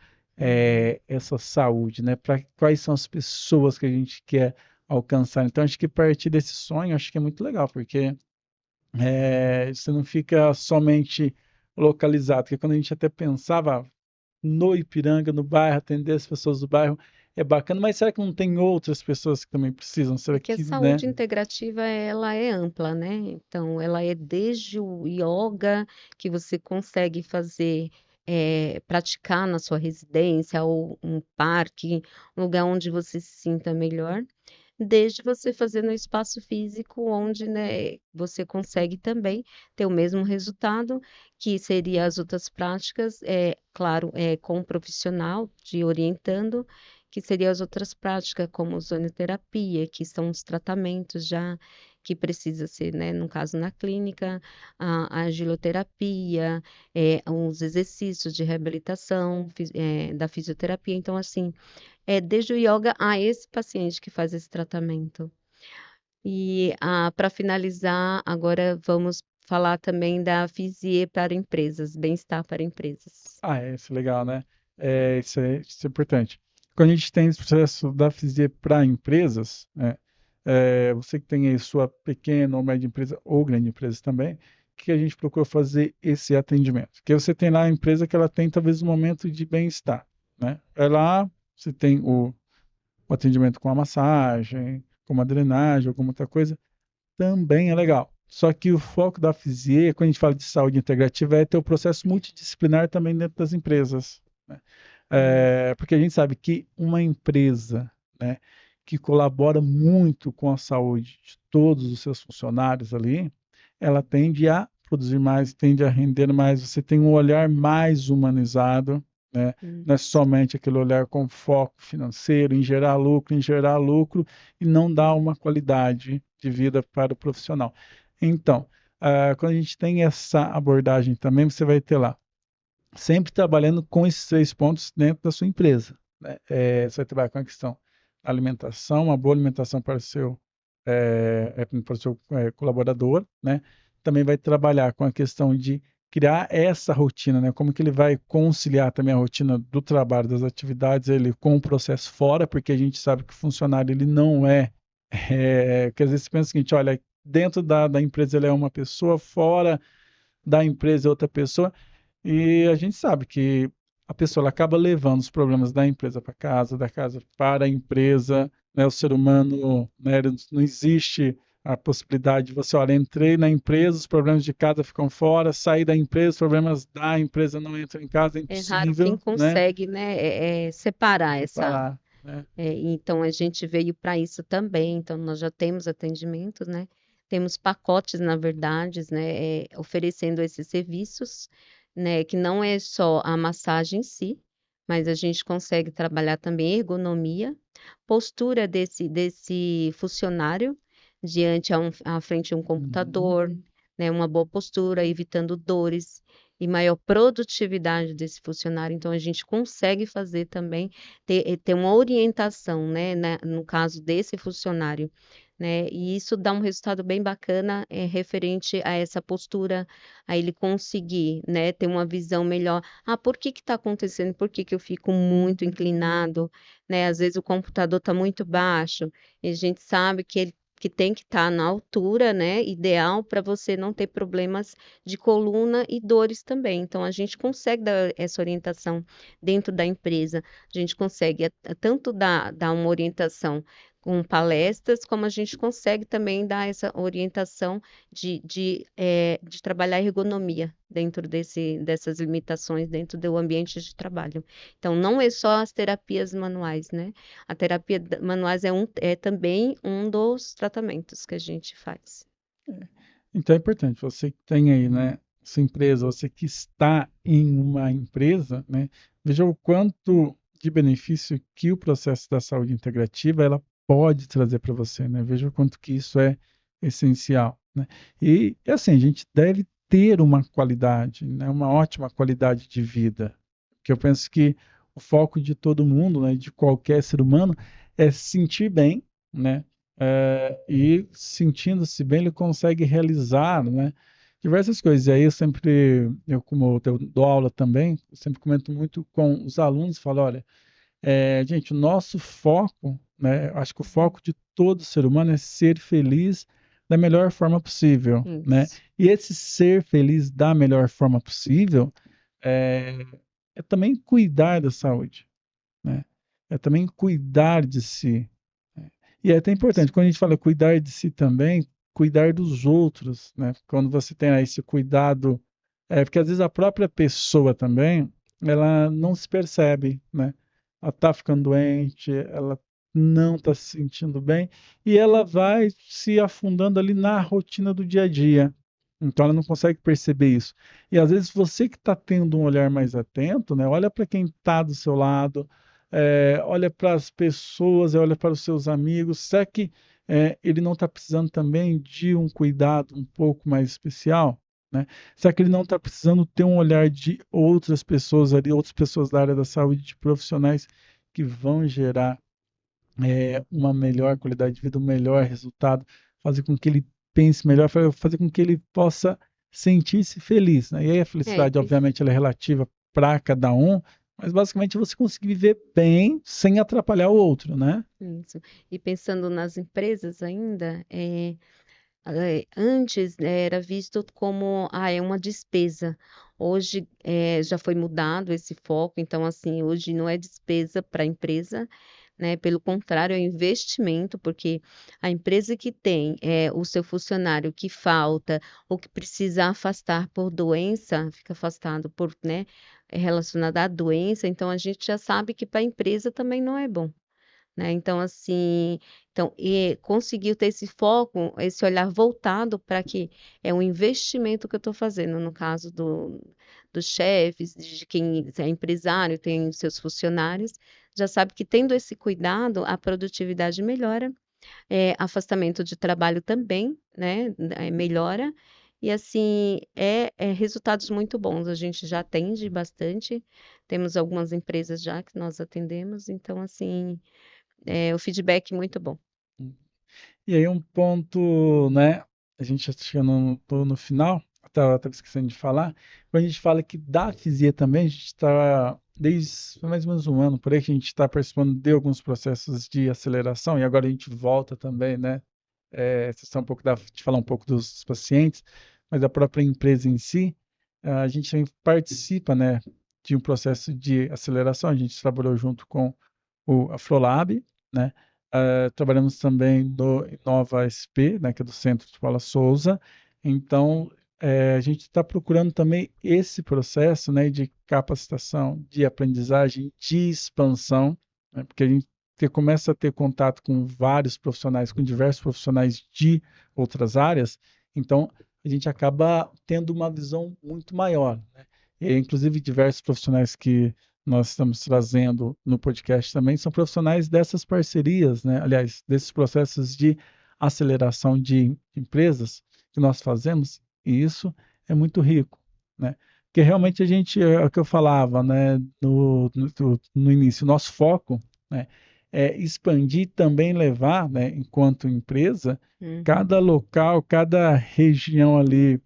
essa saúde, né? Para quais são as pessoas que a gente quer alcançar. Então, acho que partir desse sonho, acho que é muito legal, porque você não fica somente localizado, porque quando a gente até pensava no Ipiranga, no bairro, atender as pessoas do bairro, é bacana, mas será que não tem outras pessoas que também precisam? Será Porque a que, né? saúde integrativa ela é ampla, né? Então, ela é desde o yoga que você consegue fazer, praticar na sua residência ou um parque, um lugar onde você se sinta melhor, desde você fazer no espaço físico, onde, né, você consegue também ter o mesmo resultado, que seria as outras práticas, claro, com um profissional te orientando, que seria as outras práticas, como ozonoterapia, que são os tratamentos já que precisa ser, né, no caso na clínica, a argiloterapia, os exercícios de reabilitação, da fisioterapia. Então, assim, desde o yoga a esse paciente que faz esse tratamento. E para finalizar, agora vamos falar também da Fisie para empresas, bem-estar para empresas. Isso é legal, né? Isso é importante. Quando a gente tem esse processo da FISIE para empresas, né, você que tem aí sua pequena ou média empresa ou grande empresa também, que a gente procura fazer esse atendimento. Que você tem lá a empresa que ela tem talvez um momento de bem-estar, né? É lá, você tem o atendimento com a massagem, com uma drenagem, alguma outra coisa, também é legal. Só que o foco da FISIE, quando a gente fala de saúde integrativa, é ter o processo multidisciplinar também dentro das empresas, né? Porque a gente sabe que uma empresa, né, que colabora muito com a saúde de todos os seus funcionários ali, ela tende a produzir mais, tende a render mais, você tem um olhar mais humanizado, né? Hum. Não é somente aquele olhar com foco financeiro, em gerar lucro e não dar uma qualidade de vida para o profissional. Então, quando a gente tem essa abordagem também, você vai ter lá, sempre trabalhando com esses 3 pontos dentro da sua empresa, né? Você vai trabalhar com a questão da alimentação, uma boa alimentação para o seu colaborador, né? Também vai trabalhar com a questão de criar essa rotina, né? Como que ele vai conciliar também a rotina do trabalho, das atividades, ele com o processo fora, porque a gente sabe que o funcionário ele não que às vezes você pensa o seguinte, olha, dentro da empresa ele é uma pessoa, fora da empresa é outra pessoa, e a gente sabe que a pessoa ela acaba levando os problemas da empresa para casa, da casa para a empresa, né? O ser humano, né, não existe a possibilidade de você, olha, entrei na empresa, os problemas de casa ficam fora, saí da empresa, os problemas da empresa não entram em casa, é É raro quem impossível, né? consegue, né, separar essa. Separar, né? Então, a gente veio para isso também. Então, nós já temos atendimentos, né? Temos pacotes, na verdade, né, oferecendo esses serviços, né, que não é só a massagem em si, mas a gente consegue trabalhar também ergonomia, postura desse funcionário diante à frente de um computador, né, uma boa postura, evitando dores e maior produtividade desse funcionário. Então, a gente consegue fazer também ter uma orientação, né, no caso desse funcionário, né, e isso dá um resultado bem bacana, referente a essa postura, a ele conseguir, né, ter uma visão melhor. Por que que está acontecendo? Por que que eu fico muito inclinado, né? Às vezes o computador está muito baixo, e a gente sabe que ele que tem que estar na altura, né, ideal para você não ter problemas de coluna e dores também. Então, a gente consegue dar essa orientação dentro da empresa. A gente consegue tanto dar uma orientação com palestras, como a gente consegue também dar essa orientação de trabalhar a ergonomia dentro dessas limitações, dentro do ambiente de trabalho. Então, não é só as terapias manuais, né? A terapia manuais é também um dos tratamentos que a gente faz. Então é importante, você que tem aí, né, sua empresa, você que está em uma empresa, né, veja o quanto de benefício que o processo da saúde integrativa ela pode trazer para você, né? Veja o quanto que isso é essencial, né? E assim, a gente deve ter uma qualidade, né, uma ótima qualidade de vida, que eu penso que o foco de todo mundo, né, de qualquer ser humano, é se sentir bem, né? E sentindo-se bem, ele consegue realizar, né, diversas coisas. E aí como eu dou aula também, eu sempre comento muito com os alunos, falo, olha, gente, o nosso foco, né, acho que o foco de todo ser humano é ser feliz da melhor forma possível, né? Isso. E esse ser feliz da melhor forma possível é, é também cuidar da saúde, né? É também cuidar de si, né? E é até importante, quando a gente fala cuidar de si também, cuidar dos outros, né? Quando você tem aí esse cuidado, porque às vezes a própria pessoa também, ela não se percebe, né? Ela tá ficando doente, ela não está se sentindo bem, e ela vai se afundando ali na rotina do dia a dia. Então ela não consegue perceber isso. E às vezes você que está tendo um olhar mais atento, né? Olha para quem está do seu lado, olha para as pessoas, olha para os seus amigos. Será que ele não está precisando também de um cuidado um pouco mais especial? Né? Será que ele não está precisando ter um olhar de outras pessoas ali, outras pessoas da área da saúde, de profissionais que vão gerar uma melhor qualidade de vida, um melhor resultado, fazer com que ele pense melhor, fazer com que ele possa sentir-se feliz, né? E aí a É, felicidade, obviamente, ela é relativa para cada um, mas basicamente você conseguir viver bem sem atrapalhar o outro, né? isso. E pensando nas empresas ainda, antes, né, era visto como é uma despesa. Hoje já foi mudado esse foco, então assim, hoje não é despesa para a empresa, né? Pelo contrário, é um investimento, porque a empresa que tem o seu funcionário que falta ou que precisa afastar por doença, fica afastado por, né, relacionado à doença, então a gente já sabe que para a empresa também não é bom. Né? Então, assim, e conseguiu ter esse foco, esse olhar voltado para que é um investimento que eu estou fazendo, no caso dos chefes, de quem é empresário, tem os seus funcionários, já sabe que tendo esse cuidado, a produtividade melhora, afastamento de trabalho também, né, melhora, e assim, resultados muito bons. A gente já atende bastante, temos algumas empresas já que nós atendemos, então, assim, o feedback muito bom. E aí um ponto, né? A gente já chegando no final, estava esquecendo de falar. Quando a gente fala que da Fisia também, a gente está, desde mais ou menos um ano por aí, que a gente está participando de alguns processos de aceleração, e agora a gente volta também, né? Sessão um pouco de falar um pouco dos pacientes, mas da própria empresa em si, a gente também participa, né, de um processo de aceleração. A gente trabalhou junto com o Afrolab, né? Trabalhamos também no Inova SP, né, que é do Centro de Paula Souza. Então, a gente está procurando também esse processo, né, de capacitação, de aprendizagem, de expansão, né, porque a gente começa a ter contato com vários profissionais, com diversos profissionais de outras áreas, então a gente acaba tendo uma visão muito maior, né? E, inclusive, diversos profissionais que nós estamos trazendo no podcast também são profissionais dessas parcerias, né? Aliás, desses processos de aceleração de empresas que nós fazemos, e isso é muito rico, né? Porque realmente a gente, é o que eu falava, né, no início, nosso foco, né, é expandir e também levar, né, enquanto empresa, Uhum. cada local, cada região ali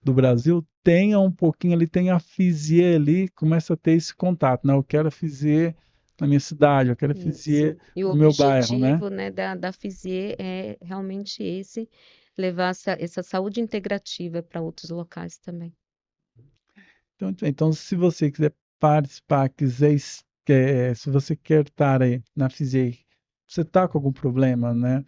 do Brasil tenha um pouquinho ali, tenha a Fizier ali, começa a ter esse contato, né? Eu quero a Fizier na minha cidade, eu quero a Isso. Fizier E o no meu bairro, né? objetivo, né, da FISIE é realmente esse, levar essa saúde integrativa para outros locais também. Então, muito bem. Então, se você quiser participar, se você quer estar aí na Fizier, você está com algum problema, né?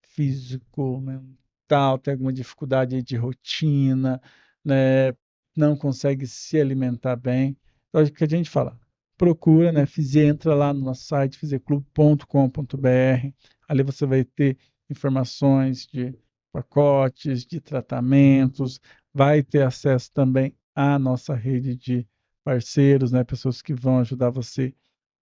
Físico, mental, tem alguma dificuldade aí de rotina, né? Não consegue se alimentar bem. Então, o que a gente fala? Procura, né? Fizer, entra lá no nosso site, fizerclub.com.br. Ali você vai ter informações de pacotes, de tratamentos, vai ter acesso também à nossa rede de parceiros, né? Pessoas que vão ajudar você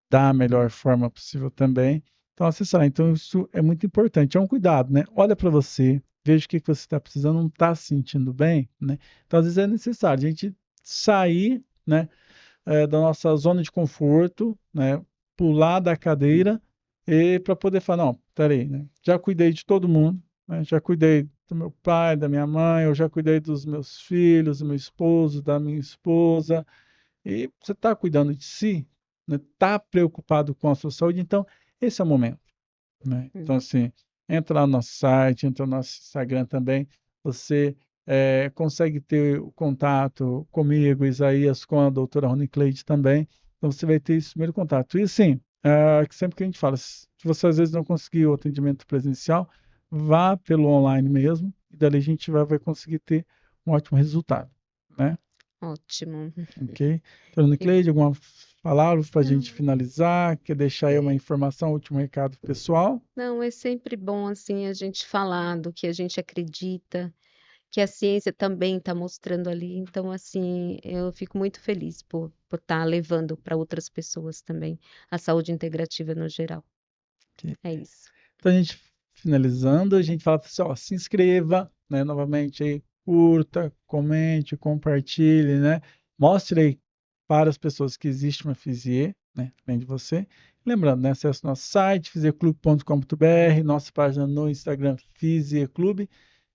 da melhor forma possível também. Então, acessar. Então, isso é muito importante. É um cuidado, né? Olha para você, veja o que que você está precisando, não está se sentindo bem, né? Então, às vezes é necessário a gente sair, né, da nossa zona de conforto, né? Pular da cadeira e para poder falar, não, peraí, né? Já cuidei de todo mundo, né? Já cuidei do meu pai, da minha mãe, eu já cuidei dos meus filhos, do meu esposo, da minha esposa, e você está cuidando de si, né? Está preocupado com a sua saúde, então esse é o momento, né? Hum. Então, assim, entra lá no nosso site, entra no nosso Instagram também, você consegue ter o contato comigo, Isaías, com a doutora Rony Cleide também, então você vai ter esse primeiro contato. E assim, que sempre que a gente fala, se você às vezes não conseguir o atendimento presencial, vá pelo online mesmo, e dali a gente vai conseguir ter um ótimo resultado, né? Ótimo. Ok? Doutora E Cleide, alguma palavra para a gente Não, finalizar? Quer deixar aí uma é, informação, último recado pessoal? não, é sempre bom assim a gente falar do que a gente acredita, que a ciência também está mostrando ali. Então, assim, eu fico muito feliz por estar levando para outras pessoas também a saúde integrativa no geral. Ok. É isso. Então, a gente finalizando, a gente fala assim, ó, se inscreva, né, novamente aí, curta, comente, compartilhe, né? Mostre aí para as pessoas que existe uma Fizier, né, além de você. Lembrando, né, acesse nosso site, fizierclube.com.br, nossa página no Instagram, Fizierclube,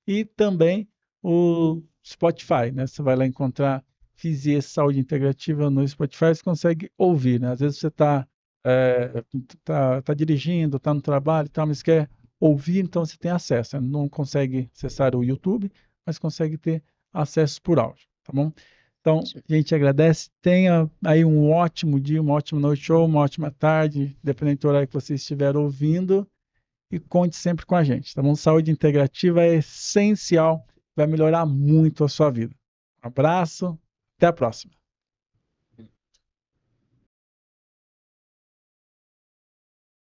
e também o Spotify, né? Você vai lá encontrar Fizier Saúde Integrativa no Spotify, você consegue ouvir, né? Às vezes você está tá dirigindo, está no trabalho e tal, mas quer ouvir, então você tem acesso, né? Não consegue acessar o YouTube, mas consegue ter acesso por áudio, tá bom? Então, a gente agradece. Tenha aí um ótimo dia, uma ótima noite ou uma ótima tarde, dependendo do horário que você estiver ouvindo. E conte sempre com a gente, tá bom? Saúde integrativa é essencial, vai melhorar muito a sua vida. Um abraço, até a próxima.